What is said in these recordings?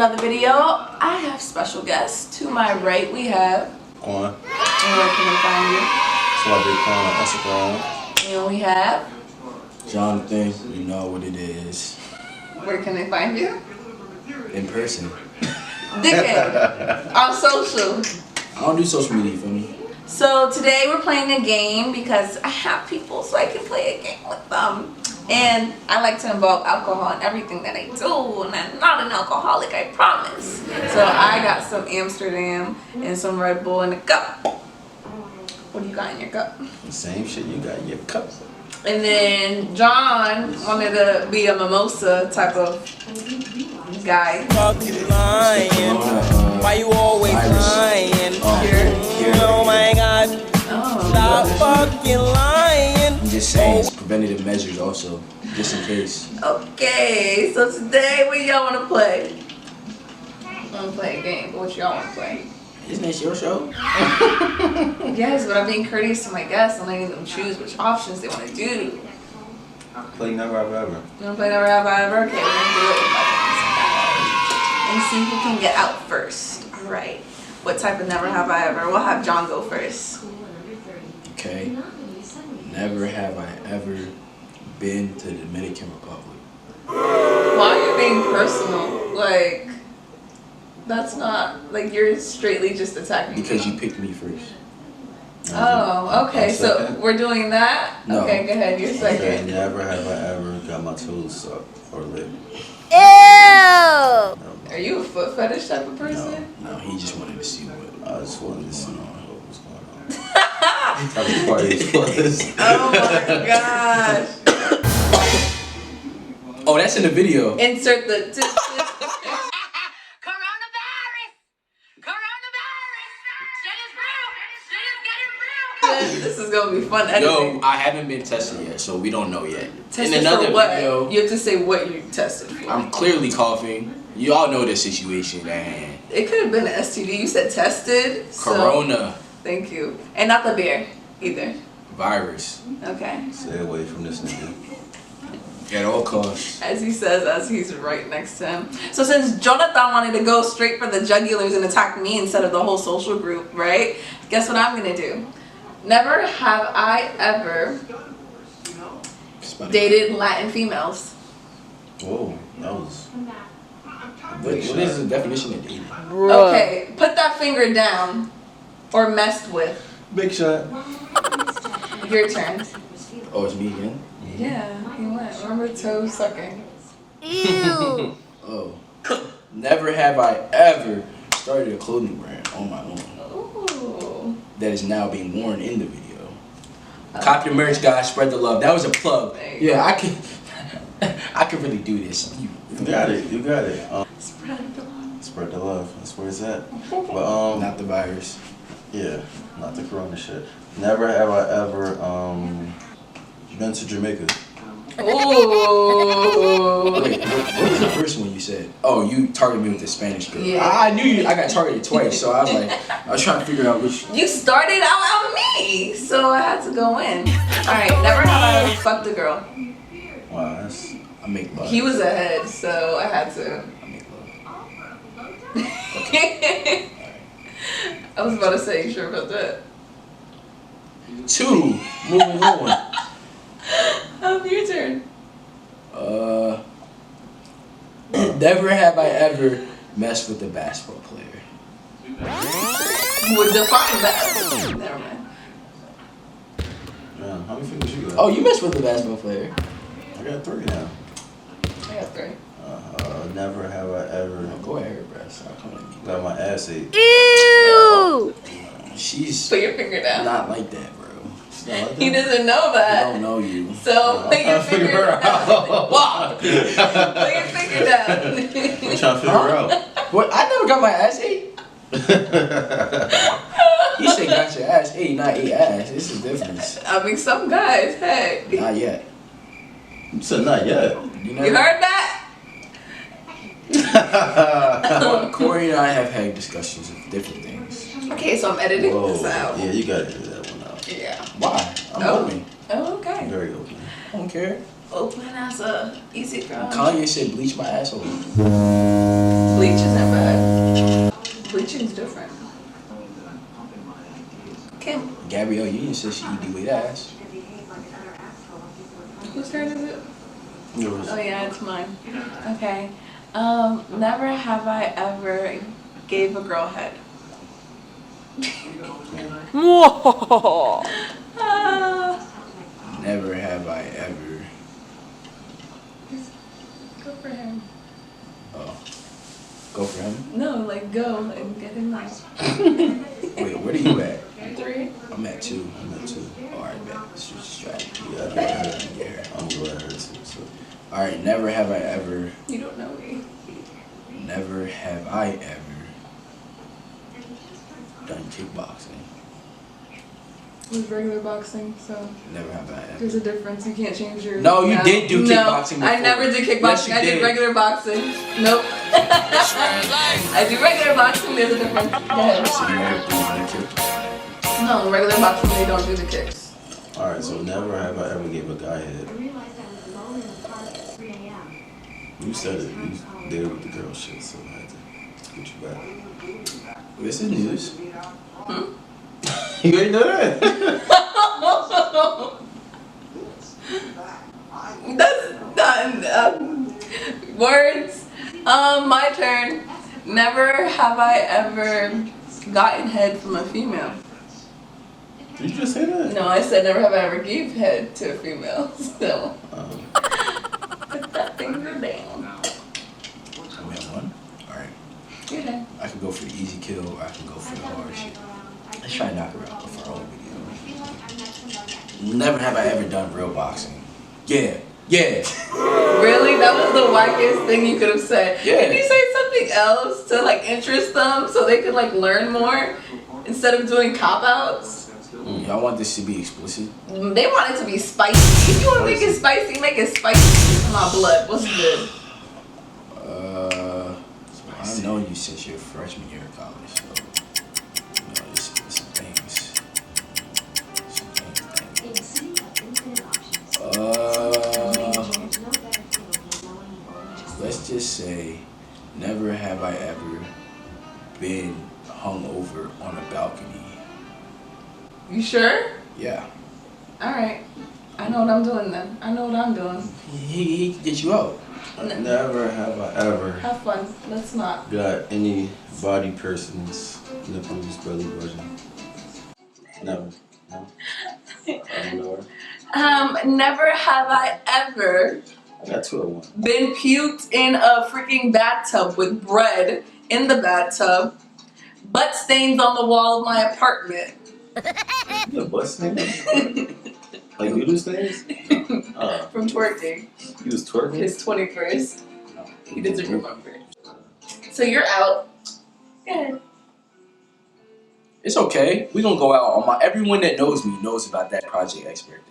another video. I have special guests. To my right, we have Quan. And where can we find you? Swabby Quan on Instagram. And we have Jonathan, you know what it is. Where can they find you? In person. Dickhead. On social. I don't do social media, you feel me? So today we're playing a game because I have people so I can play a game with them. And I like to involve alcohol in everything that I do, and I'm not an alcoholic, I promise. So I got some Amsterdam and some Red Bull in a cup. What do you got in your cup? The same shit you got in your cup. And then John wanted to be a mimosa type of guy. Fucking lying. Why you always lying? Oh my god. Stop fucking lying. I'm just saying, it's preventative measures also, just in case. Okay, so today what y'all want to play? I want to play a game, but what y'all want to play? Isn't this your show? Yes, but I'm being courteous to my guests and letting them choose which options they want to do. Play Never Have Ever. You want to play Never Have I Ever? Okay, we're going to do it with my friends. And see who can get out first. Alright. What type of Never Have I Ever? We'll have John go first. Okay. Never have I ever been to the Dominican Republic. Why are you being personal? Like, that's not, like, you're straightly just attacking me. Because you picked me first. Oh, okay, so Second. we're doing that? No. Okay, go ahead, you're Okay, second. never have I ever got my toes sucked or licked. Ew! Are you a foot fetish type of person? No, he just wanted to see what. I just wanted to see what was going on. How the party was. Oh my gosh. Oh, that's in the video. Insert the... This is gonna be fun editing. Yo, I haven't been tested yet, so we don't know yet. Tested in another for what? video, You have to say what you tested for. I'm clearly coughing. You all know the situation at hand. It could have been an STD. You said tested. So Corona thank you. And not the beer either. virus Okay. Stay away from this nigga. at all costs. As he says, as he's right next to him. So since Jonathan wanted to go straight for the jugulars and attack me instead of the whole social group, right? Guess what I'm gonna do? Never have I ever dated Latin females. Whoa, that was. What is the definition of dating? Okay, put that finger down or messed with. Big shot. Your turn. Oh, it's me again? Yeah, he went. Remember toe sucking. Ew! Oh. Never have I ever started a clothing brand on my own Ooh. that is now being worn in the video. Copy the merch, guys. Spread the love. That was a plug. There you Yeah, I can. I can really do this. You got it. You got it. Spread the love. Spread the love. That's where it's at. But Not the virus. yeah, not the Corona shit. Never have I ever been to Jamaica. Ooh. Wait, what was the first one you said? Oh, you targeted me with the Spanish girl. Yeah. I knew you. I got targeted twice, so I was like, I was trying to figure out which. You started out on me, so I had to go in. Alright, never have I ever fucked a girl. Wow, that's. I make love. He was ahead, so I had to. I make love. I was about to say, you sure about that? 2. Moving on. Your turn. Never have I ever messed with a basketball player. Would define that. Never mind. Man, how many fingers you got? Oh, you messed with a basketball player. I got 3 now. I got 3. Never have I ever Oh, go ahead, bro. Stop coming at me. got my ass ate. Ew! She's Put your finger down. not like that, bro. She's not like He that? doesn't know I that. don't know you. So put your figure finger her down. out. Wow. Put your finger down. I'm trying to figure her out. What? I never got my ass ate. You say got your ass ate, not ate ass. This is difference. I mean, some guys, hey. Not yet. You said not yet. You You heard that? Corey and I have had discussions of different things. Okay, so I'm editing Whoa. this out. Yeah, you gotta do that one out. Yeah. Why? I'm Oh. open. Oh, okay. Very open. I don't care. Open as a easy girl. Kanye said bleach my asshole. Bleach Bleach isn't bad. Bleaching's different. Kim, Gabrielle Union says she eat D-Wade ass. whose turn is it? Yours. Oh yeah, it's mine. Okay. Never have I ever gave a girl head. Ah, Never have I ever. go for him. Oh. Go for him? No, like go and get him out. Wait, where are you at? 3. I'm at 2. Alright, bet. It's just a strategy. Yeah, I Get got her. her. I'm glad her too. So. Alright, never have I ever. You don't know me. Never have I ever done kickboxing. It was regular boxing, so Never have I ever. there's a difference. You can't change your. No, you did do kickboxing No, I before. never did kickboxing. Yes, you I did did. regular boxing. Nope. I do regular boxing. There's a difference. Go ahead. So you never done kick. No, regular boxing they don't do the kicks. Alright, so never have I ever gave a guy head. You said it. You did it with the girl shit, so I had to get you back. This is news. You ain't know that? That's done. Words. My turn. Never have I ever gotten head from a female. Did you just say that? No, I said never have I ever gave head to a female. So put that finger down. I'm at 1. Alright. Your head. I can go for the easy kill or I can go for the hard shit. Let's try to knock her out before our whole video. Never have I ever done real boxing. Yeah. Really? That was the wackest thing you could have said. Yeah. Can you say something else to like interest them so they could like learn more instead of doing cop outs? Y'all want this to be explicit? They want it to be spicy. If you want to make it spicy, make it spicy. My blood. What's good? I've known you since your freshman year of college, so you know, there's some things. Let's just say, never have I ever been hung over on a balcony. You sure? Yeah. Alright. I know what I'm doing then. I know what I'm doing. He can get you out. Never have I ever Have fun. Let's not. got any body person's nipples, belly button. Never. No. I don't know her. Never have I ever I got 2 at 1. been puked in a freaking bathtub with bread in the bathtub. Butt stains on the wall of my apartment. You got butt stains? Like noodle stains? From twerking. You was twerking? His 21st. He doesn't remember. So you're out. Go ahead. It's okay. We gonna go out on my. Everyone that knows me knows about that Project X birthday.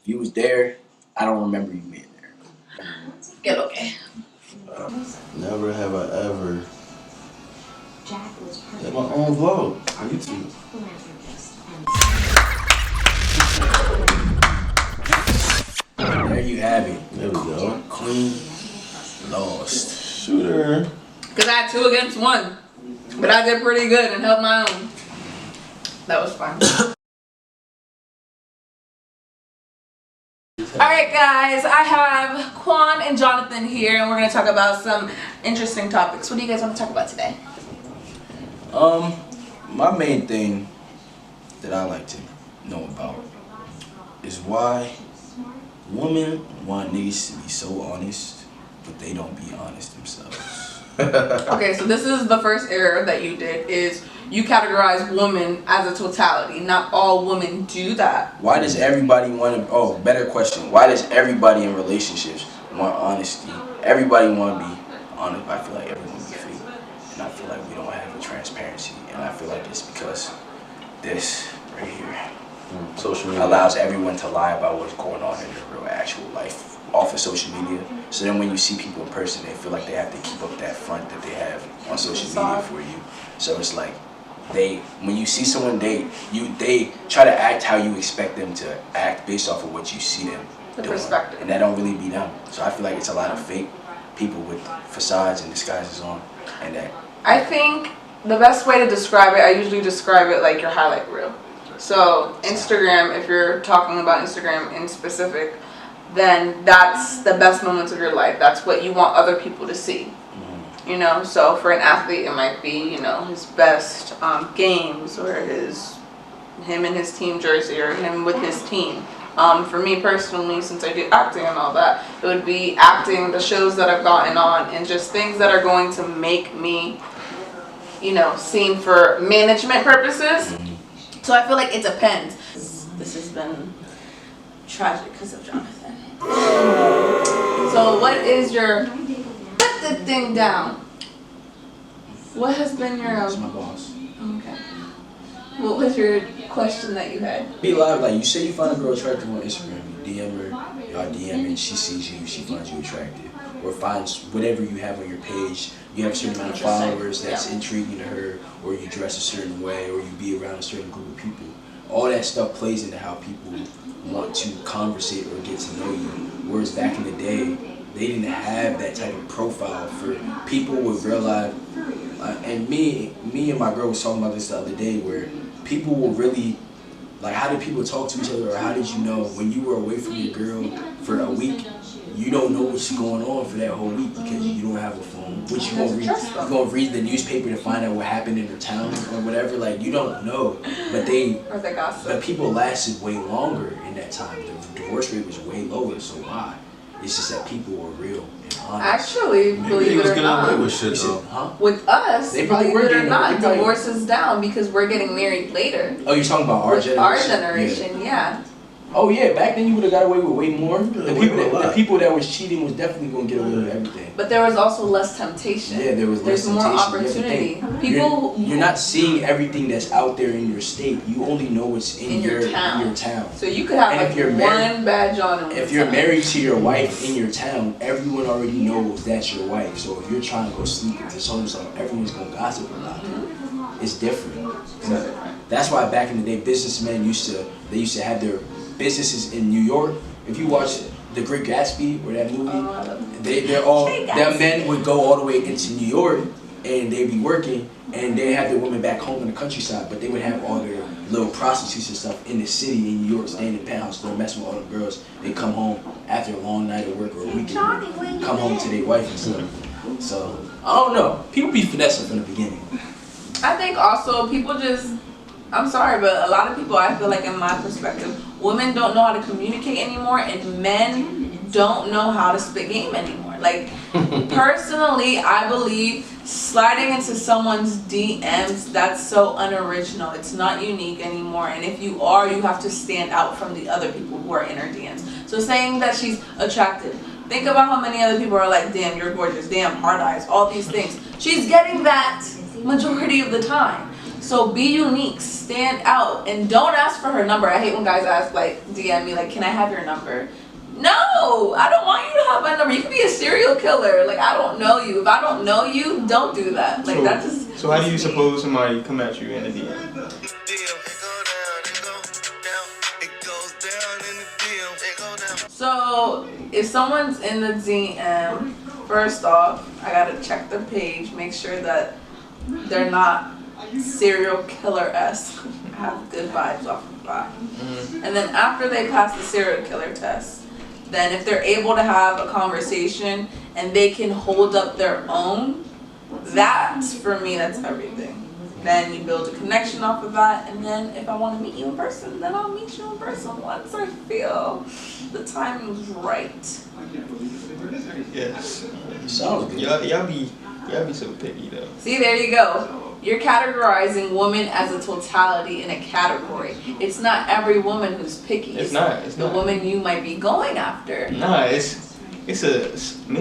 If you was there, I don't remember you being there. Get okay. Never have I ever did my own vlog on YouTube. There you have it. There we go. Queen lost. Shooter. Because I had 2 against 1. But I did pretty good and held my own. That was fun. Alright guys, I have Quan and Jonathan here and we're going to talk about some interesting topics. What do you guys want to talk about today? My main thing that I like to know about is why women want niggas to be so honest, but they don't be honest themselves. Okay, so this is the first error that you did, is you categorize women as a totality. Not all women do that. Why does everybody want to, oh, better question. Why does everybody in relationships want honesty? Everybody want to be honest, but I feel like everyone be fake. And I feel like we don't have a transparency. And I feel like it's because this right here Social media allows everyone to lie about what's going on in their real actual life off of social media. So then when you see people in person, they feel like they have to keep up that front that they have on social media for you. So it's like when you see someone they try to act how you expect them to act based off of what you see them doing. Perspective. And that don't really be them. So I feel like it's a lot of fake people with facades and disguises on. and that. I think the best way to describe it, I usually describe it like your highlight reel. So Instagram, if you're talking about Instagram in specific, then that's the best moments of your life. That's what you want other people to see. You know, so for an athlete, it might be, you know, his best games, or him and his team jersey, or him with his team. For me personally, since I do acting and all that, it would be acting, the shows that I've gotten on, and just things that are going to make me, you know, seen for management purposes. So I feel like it depends. This has been tragic because of Jonathan. So what is your, put the thing down. What has been your, That's my boss. okay. What was your question that you had? Be live, like you say you find a girl attractive on Instagram, you DM her, y'all DM and she sees you, she finds you attractive. Or finds whatever you have on your page, you have a certain amount of followers that's intriguing to her, or you dress a certain way, or you be around a certain group of people. All that stuff plays into how people want to conversate or get to know you. Whereas back in the day, they didn't have that type of profile for people with real life. And me and my girl was talking about this the other day, where people will really, like, how did people talk to each other, or how did you know when you were away from your girl for a week, you don't know what's going on for that whole week because you don't have a phone. Which you gonna read the newspaper to find out what happened in their town or whatever. Like, you don't know, but people lasted way longer in that time. The divorce rate was way lower. So why? It's just that people were real and honest. Actually, believe it or not, with shit though. with us, They probably believe were it or getting not, married. divorce is down because we're getting married later. Oh, you're talking about our With generation? our generation, yeah. Oh yeah, back then you would have got away with way more. The lot. people that was cheating was definitely gonna get away with everything. But there was also less temptation. Yeah, there was There's less more temptation. opportunity. You're not seeing everything that's out there in your state. You only know what's in your town. So you could have And if like you're married- one bad John in If one you're town. married to your wife in your town, everyone already knows that's your wife. So if you're trying to go sleep into so-and-so, everyone's gonna gossip about it. It's different. That's why back in the day, businessmen used to have their businesses in New York. If you watch The Great Gatsby or that movie, their men would go all the way into New York and they'd be working, and they have their women back home in the countryside, but they would have all their little prostitutes and stuff in the city in New York, staying in the penthouse, going messing with all the girls. They come home after a long night of work or a weekend, come home to their wife and stuff. So I don't know. People be finessing from the beginning. I think also people just, I'm sorry, but a lot of people, I feel like in my perspective, women don't know how to communicate anymore, and men don't know how to spit game anymore. Like, personally, I believe sliding into someone's DMs, that's so unoriginal. It's not unique anymore, and if you are, you have to stand out from the other people who are in her DMs. So saying that she's attractive, think about how many other people are like, damn, you're gorgeous, damn, hard eyes, all these things. She's getting that majority of the time. So be unique, stand out, and don't ask for her number. I hate when guys ask, like, DM me, like, can I have your number? No, I don't want you to have my number. You can be a serial killer. Like, I don't know you. If I don't know you, don't do that. Like, that just. So how do you suppose somebody come at you in a DM? So if someone's in the DM, first off, I gotta check the page, make sure that they're not serial killer-esque. Have good vibes off of that. And then after they pass the serial killer test, then if they're able to have a conversation and they can hold up their own, that's, for me, that's everything. Then you build a connection off of that, and then if I want to meet you in person, then I'll meet you in person once I feel the timing is right. Yes. Sounds good. Y'all be so picky though. See, there you go. You're categorizing woman as a totality in a category. It's not every woman who's picky. It's not. the woman you might be going after. Nah, it's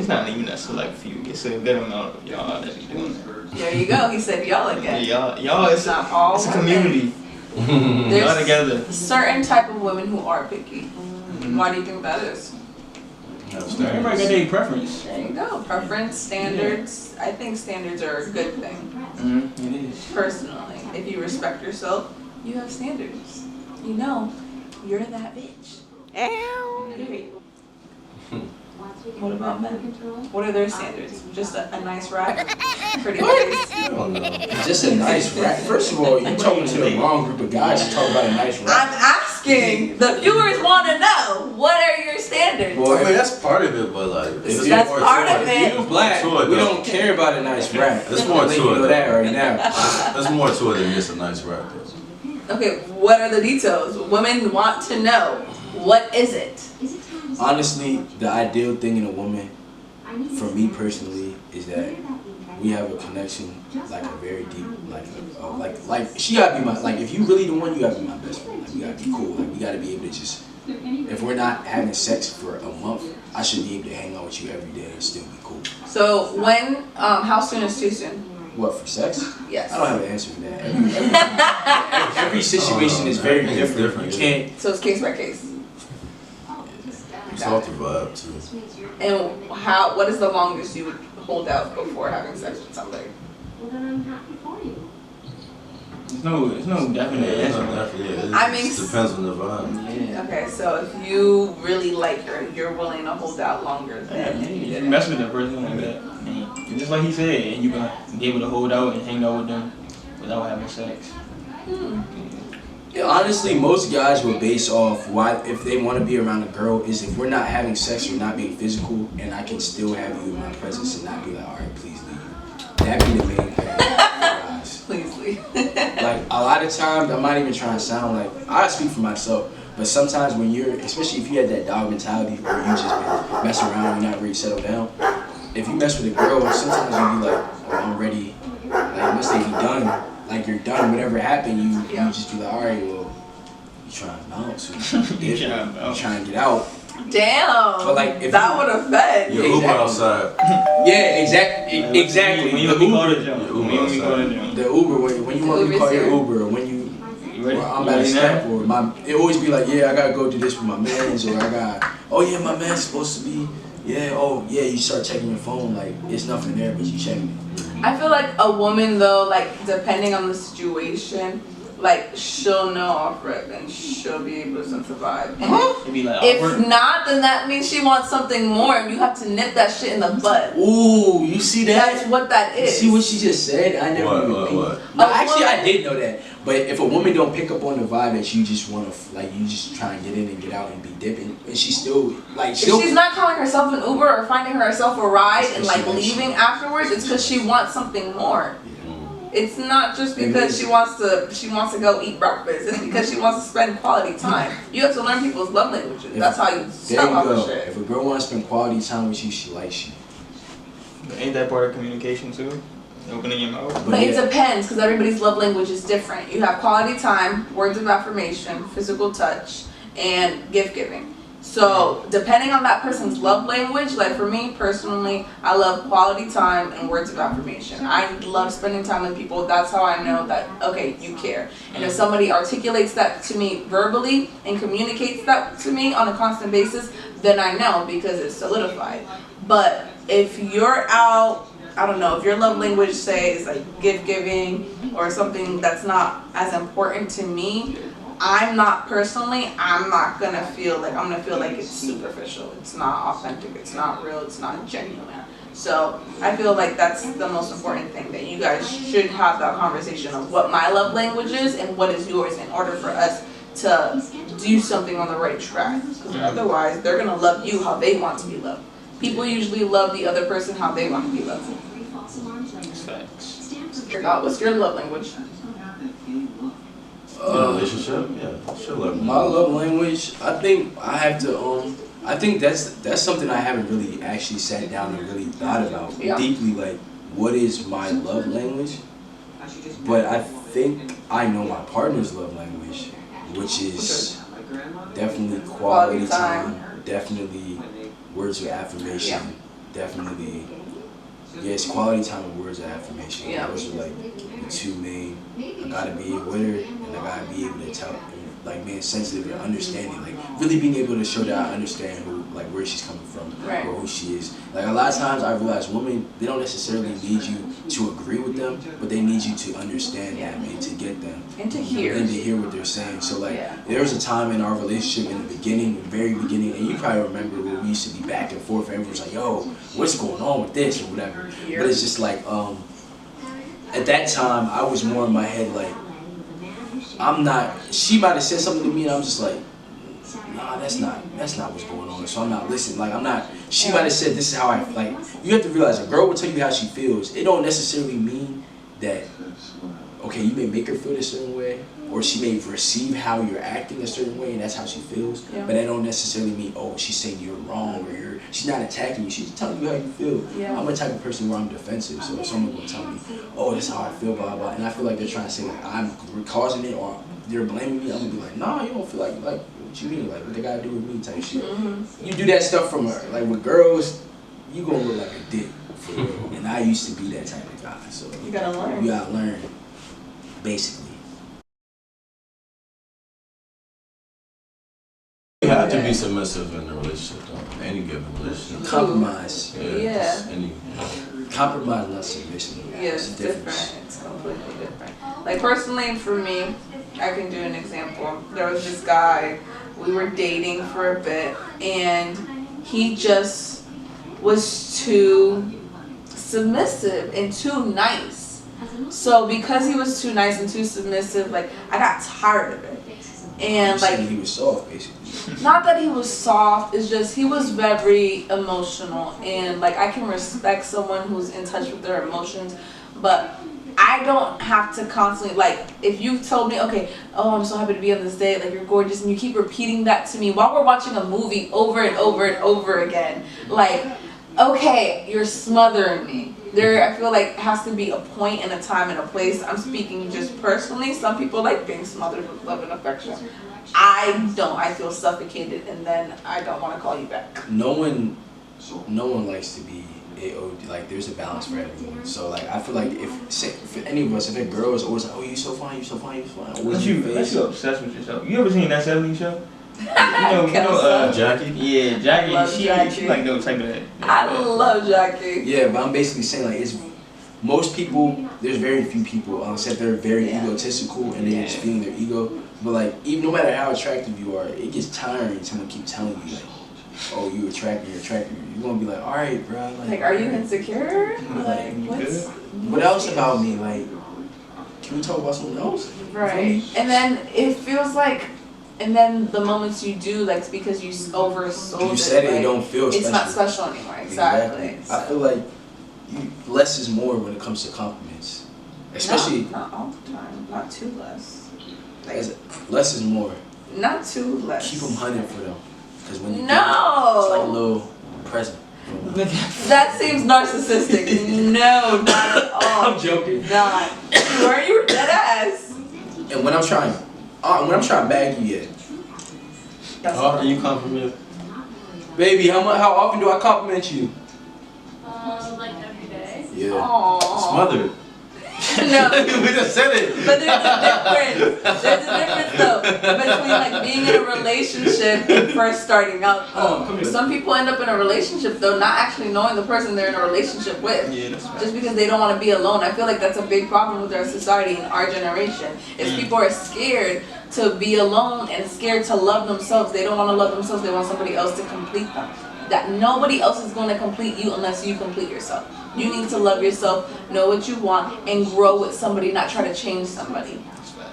not even a select few. It's a good amount of y'all that be doing that. There you go. He said y'all again. Yeah, y'all. It's not all It's a women. community. Y'all together. There's certain type of women who are picky. Why do you think that is? Everybody got their preference. There you go. Preference, standards. I think standards are a good thing. It is. Personally, if you respect yourself, you have standards. You know, you're that bitch. Period. What about men? What are their standards? Just a nice rack? Pretty face? I don't know. Just a nice rack. First of all, you're talking to the wrong group of guys to talk about a nice I'm rack. asking. The viewers want to know, what are your standards? Well, I mean, that's part of it, but like, it's That's more part to of it. You black, To it, we though. don't care about a nice rack. There's more I'll let to you it, know though. that right now. There's more to it than just a nice rap. Though. Okay, what are the details? Women want to know. What is it? Honestly, the ideal thing in a woman, for me personally, is that we have a connection, like a very deep, like she gotta be my, like if you really the one, you gotta be my best friend. Like we gotta be cool. Like we gotta be able to just, if we're not having sex for a month, I should be able to hang out with you every day and still be cool. So when, how soon is too soon? What, for sex? Yes. I don't have an answer for that. Every situation is very Everything's different. You can't. So it's case by case. It's all the vibe too. And what is the longest you would hold out before having sex with somebody? There's no definite It's answer. not definitely. It I mean, just depends on the vibe. Yeah. Okay, so if you really like her, you're willing to hold out longer than If you mess with that person like that, and just like he said, and you're gonna be able to hold out and hang out with them without having sex. Yeah, honestly, most guys will base off why, if they want to be around a girl, is if we're not having sex or not being physical, and I can still have you in my presence and not be like, all right, please leave. That'd be the main thing for guys. please leave. Like a lot of times, I'm not even trying to sound like, I speak for myself, but sometimes when you're, especially if you had that dog mentality where you just been messing around, you're not really settled down. If you mess with a girl, sometimes you be like, oh, I'm ready. Like once they be done, like you're done, whatever happened, you just be like, all right, well, you trying to bounce, you trying to get out. Damn. But like, if that you- would have fed. Your Uber outside. Yeah, exactly. When you The call the Uber, gym. When you call the gym. the Uber, when you want me to call your Uber, or when you, You ready? or I'm at a step, or it always be like, yeah, I gotta go do this with my mans, or I got, oh yeah, my man's supposed to be, yeah, oh yeah, you start checking your phone, like it's nothing there, but you checking it. I feel like a woman though, like depending on the situation, like she'll know off rip and she'll be able to sense the vibe. And It'd be like if awkward. not, then that means she wants something more, and you have to nip that shit in the bud. Ooh, you see that? That's what that You is. see what she just said? I never even think. What? No, A actually, I woman- did know that. But if a woman don't pick up on the vibe that you just want to, like, you just try and get in and get out and be dipping, and she still, like, If she's not calling herself an Uber or finding herself a ride and like She likes leaving you. afterwards, it's because she wants something more. It's not just It because is. she wants to go eat breakfast. It's because she wants to spend quality time. You have to learn people's love languages. That's how you There stop you all go. this shit. If a girl wants to spend quality time with you, she likes you. Ain't that part of communication too? Opening your mouth. But it yeah. depends, because everybody's love language is different. You have quality time, words of affirmation, physical touch, and gift giving. So depending on that person's love language, like for me personally, I love quality time and words of affirmation. I love spending time with people. That's how I know that, okay, you care. And if somebody articulates that to me verbally and communicates that to me on a constant basis, then I know because it's solidified. But if you're out, I don't know, if your love language says like gift giving or something that's not as important to me, I'm not gonna feel like it's superficial. It's not authentic, it's not real, it's not genuine. So I feel like that's the most important thing, that you guys should have that conversation of what my love language is and what is yours in order for us to do something on the right track. Because otherwise they're gonna love you how they want to be loved. People usually love the other person how they want to be loved. It's facts. What's your love language? Relationship? Yeah, sure. Love My love language, I think I have to, I think that's something I haven't really actually sat down and really thought about deeply, like, what is my love language? But I think I know my partner's love language, which is definitely quality time, definitely words of affirmation, definitely, yes, quality time and words of affirmation. Yeah. Those are like the two main. I gotta be with her, and I gotta be able to tell, like, being sensitive and understanding, like really being able to show that I understand who, like, where she's coming from, Right. or who she is. Like a lot of times I realize women, they don't necessarily need you to agree with them, but they need you to understand them and to get them. And to hear. And to hear what they're saying. So like, Yeah. there was a time in our relationship in the beginning, the very beginning, and you probably remember when we used to be back and forth. And everyone was like, "Yo, what's going on with this or whatever?" But it's just like, at that time, I was more in my head like, I'm not. She might have said something to me, and I'm just like, nah, that's not what's going on. So I'm not listening. Like I'm not. She might have said, "This is how I like." You have to realize a girl will tell you how she feels. It don't necessarily mean that. Okay, you may make her feel a certain way, or she may receive how you're acting a certain way, and that's how she feels. Yeah. But that don't necessarily mean, oh, she's saying you're wrong, or she's not attacking you. She's telling you how you feel. Yeah. I'm a type of person where I'm defensive, so if someone will tell me, oh, this is how I feel, blah, blah, and I feel like they're trying to say like I'm causing it, or they're blaming me, I'm gonna be like, nah, you don't feel like what you mean, like what they gotta do with me type shit. Mm-hmm. You do that stuff from her, like with girls, you gonna look like a dick, for real. And I used to be that type of guy, so You gotta learn. you gotta learn. Basically. You have to be submissive in a relationship, though. Any given relationship. Compromise. Yeah. just any. Compromise, not submission. Yeah, it's It's a difference. different. It's completely different. Like personally, for me, I can do an example. There was this guy, we were dating for a bit, and he just was too submissive and too nice. So because he was too nice and too submissive, like I got tired of it. And You like, said he was soft, basically. not that he was soft, it's just he was very emotional, and like I can respect someone who's in touch with their emotions, but I don't have to constantly, like, if you told me, okay, oh, I'm so happy to be on this date, like you're gorgeous, and you keep repeating that to me while we're watching a movie over and over and over again, like, okay, you're smothering me. There, I feel like has to be a point and a time and a place. I'm speaking just personally. Some people like being smothered with love and affection. I don't. I feel suffocated, and then I don't want to call you back. No one likes to be AOD. Like, there's a balance for everyone. So, like, I feel like if any of us, if a girl is always like, oh, you so fine, you so fine, you so fine. Unless you obsessed with yourself. You ever seen that 70s show? Jackie? Yeah, Jackie. Love Jackie. She like those type of that. I love Jackie. Yeah, but I'm basically saying, like, it's most people, there's very few people, except they're very egotistical and they're just feeling their ego. But, like, even no matter how attractive you are, it gets tiring. Someone keep telling you, like, oh, you're attractive. You're gonna be like, all right, bro. Like, are you insecure? Like, You what's What else about me? Like, can we talk about something else? right? And then it feels like, and then the moments you do, like, it's because you oversold You said it, right? it don't feel It's special. not special anymore. Exactly. I feel like less is more when it comes to compliments, especially not all the time. Not too less. Like, as less is more. not too less. Keep them hunting for them, because when you No. do, it's like a little present. That seems narcissistic. No, not at all. I'm joking. Not. Were you dead ass? And when I'm trying to bag you, yeah, That's How often you compliment? baby, how often do I compliment you? Like every day. Yeah. Aww. Smothered. No. We just said it. But there's a difference. There's a difference though between like being in a relationship and first starting out. Oh, come here. Some people end up in a relationship though, not actually knowing the person they're in a relationship with. Yeah, that's right. Just because they don't want to be alone. I feel like that's a big problem with our society and our generation. Is people are scared to be alone and scared to love themselves. They don't want to love themselves. They want somebody else to complete them. That nobody else is going to complete you unless you complete yourself. You need to love yourself, know what you want, and grow with somebody, not try to change somebody.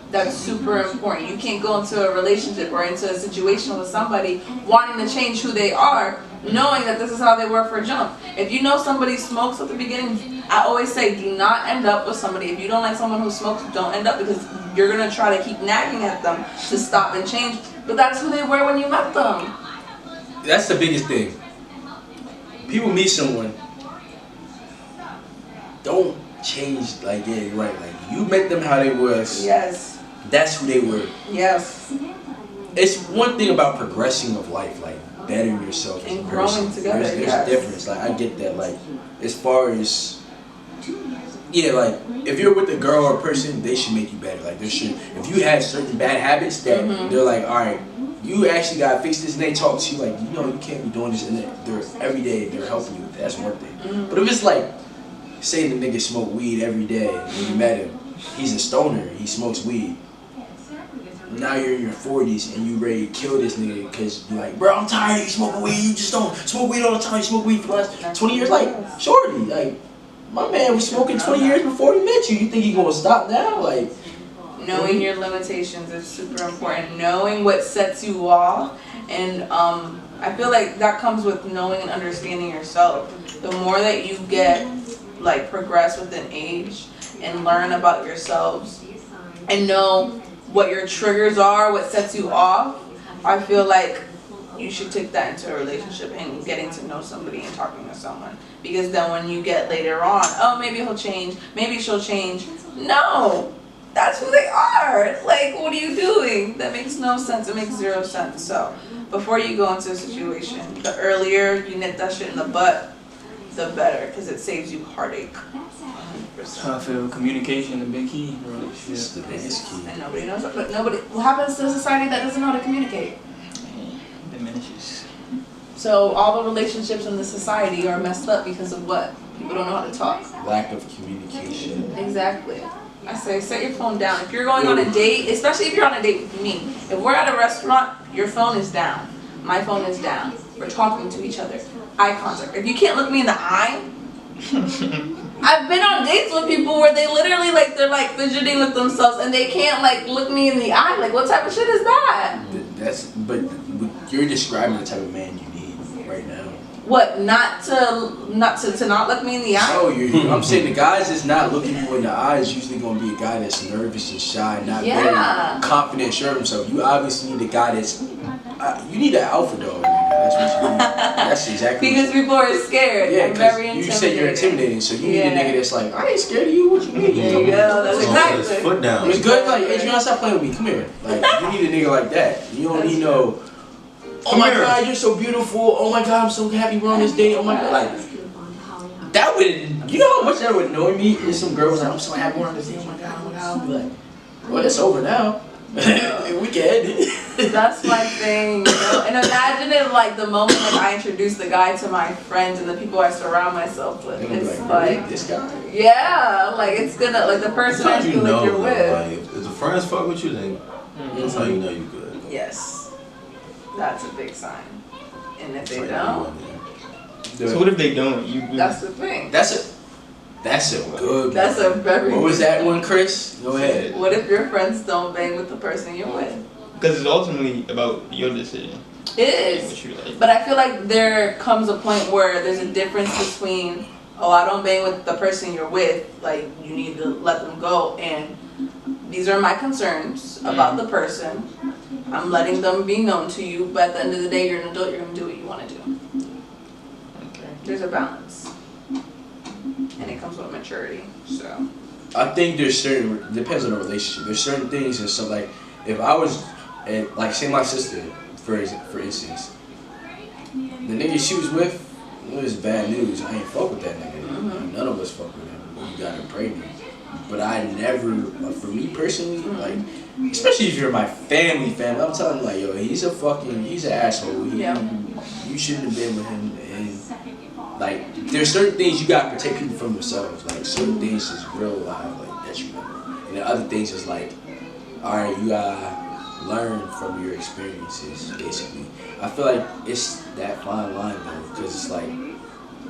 That's super important. You can't go into a relationship or into a situation with somebody wanting to change who they are, knowing that this is how they were for a jump. If you know somebody smokes at the beginning, I always say do not end up with somebody. If you don't like someone who smokes, don't end up, because you're going to try to keep nagging at them to stop and change. But that's who they were when you met them. That's the biggest thing. People meet someone, don't change. Like, yeah, you're right. Like, you met them how they was. Yes. That's who they were. Yes. It's one thing about progressing of life, like bettering yourself as And a growing person. together, There's yes. a difference. Like, I get that. Like, as far as, yeah, like, if you're with a girl or a person, they should make you better. Like, they should. If you had certain bad habits that they're like, all right, you actually gotta fix this, and they talk to you like, you know, you can't be doing this, and they're every day they're helping you with that. That's one thing. But if it's like, say the nigga smoked weed every day when you met him, he's a stoner. He smokes weed. Now you're in your 40s and you ready to kill this nigga because you're like, bro, I'm tired of you smoking weed. You just don't smoke weed all the time. You smoke weed for the last 20 years. Like, shorty, like, my man was smoking 20 years before he met you. You think he gonna stop now? Like, knowing your limitations is super important. Knowing what sets you off, and I feel like that comes with knowing and understanding yourself. The more that you get, like, progress within age and learn about yourselves and know what your triggers are, what sets you off, I feel like you should take that into a relationship and getting to know somebody and talking to someone. Because then when you get later on, oh, maybe he'll change, maybe she'll change. No, that's who they are. Like, what are you doing? That makes no sense. It makes zero sense. So before you go into a situation, the earlier you nip that shit in the butt, the better, because it saves you heartache. 100%. I feel communication is a big key in a relationship. it's the biggest key. And nobody knows that. But nobody, what happens to a society that doesn't know how to communicate? It diminishes. So all the relationships in the society are messed up because of what? People don't know how to talk. Lack of communication. Exactly. I say set your phone down. If you're going on a date, especially if you're on a date with me, if we're at a restaurant, your phone is down. My phone is down. We're talking to each other. Eye contact. If you can't look me in the eye, I've been on dates with people where they literally, like, they're like fidgeting with themselves and they can't, like, look me in the eye. Like, what type of shit is that? But you're describing the type of man you need right now. What? Not to not look me in the eye? No, I'm saying the guys that's not looking you in the eye is usually gonna be a guy that's nervous and shy, not very confident, sure of himself. You obviously need a guy that's you need an alpha dog. That's what you need. That's exactly. Because people are scared. Yeah, I'm very because you intimidating. said you're intimidating, so you need a nigga that's like, I ain't scared of you. What you mean? There you go. That's So put his exactly. foot down. It's good. Like, Adrian, stop playing with me. Come here. Like, you need a nigga like that. You don't need no. Oh my God, you're so beautiful. Oh my God, I'm so happy we're on this date. Oh my God, like that would, you know how much that would annoy me? If some girl was like, I'm so happy we're on this date. Oh my God, oh my God. I'd be like, well, it's over now. We can end it. That's my thing, you know? And imagine if, like, the moment that I introduce the guy to my friends and the people I surround myself with, They're gonna be it's like, like, this guy. yeah, like, it's gonna, like, the person I That's how feel you know, like you're though, with. like, if the friends fuck with you, then that's how you know you good. Yes, that's a big sign. And if That's they how you don't, know you So what if they don't? You that's the thing. That's a good That's one. a very What was good that one, Chris? Go ahead. What if your friends don't bang with the person you're with? because it's ultimately about your decision. It is. What you like. But I feel like there comes a point where there's a difference between, oh, I don't bang with the person you're with, like, you need to let them go, and these are my concerns about the person. I'm letting them be known to you, but at the end of the day, you're an adult, you're going to do what you want to do. Okay. There's a balance. And it comes with maturity, so. I think there's certain, depends on the relationship. There's certain things and stuff like, if I was, like, say my sister, for instance, the nigga she was with, it was bad news. I ain't fuck with that nigga. None of us fuck with him. You got him pregnant. But I never, for me personally, like, especially if you're my family, I'm telling you, like, yo, he's an asshole. You shouldn't have been with him. And, like, there's certain things you gotta protect people from themselves. Like, certain things is real life, like, that you know. And then other things is like, alright, you gotta learn from your experiences, basically. I feel like it's that fine line, though, because it's like,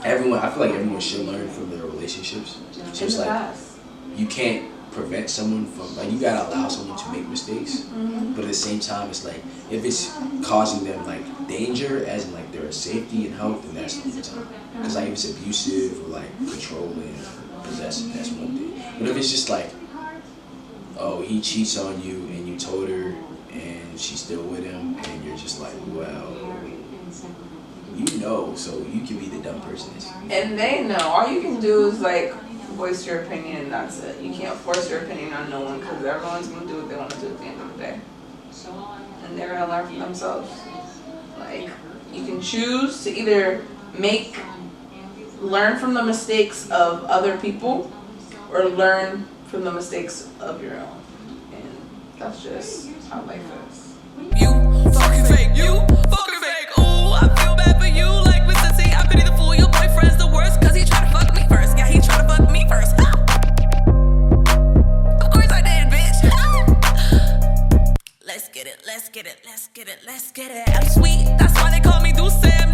I feel like everyone should learn from their relationships. So it's like, you can't prevent someone from, like, you gotta allow someone to make mistakes, but at the same time, it's like, if it's causing them, like, danger, as in, like, their safety and health, then that's the time. Because, like, if it's abusive or, like, controlling, possessive, that's one thing. But if it's just like, oh, he cheats on you and you told her and she's still with him, and you're just like, well, you know, so you can be the dumb person. And they know. All you can do is, like, voice your opinion, and that's it. You can't force your opinion on no one, because everyone's going to do what they want to do at the end of the day. And they're going to learn from themselves. Like, you can choose to either learn from the mistakes of other people, or learn from the mistakes of your own. And that's just how life is. You fucking fake, ooh, I feel bad for you, like Mr. T, I pity the fool, your boyfriend's the worst, cause he tried to fuck me first, yeah, he tried to fuck me first, Get it? I'm sweet, that's why they call me Dulce.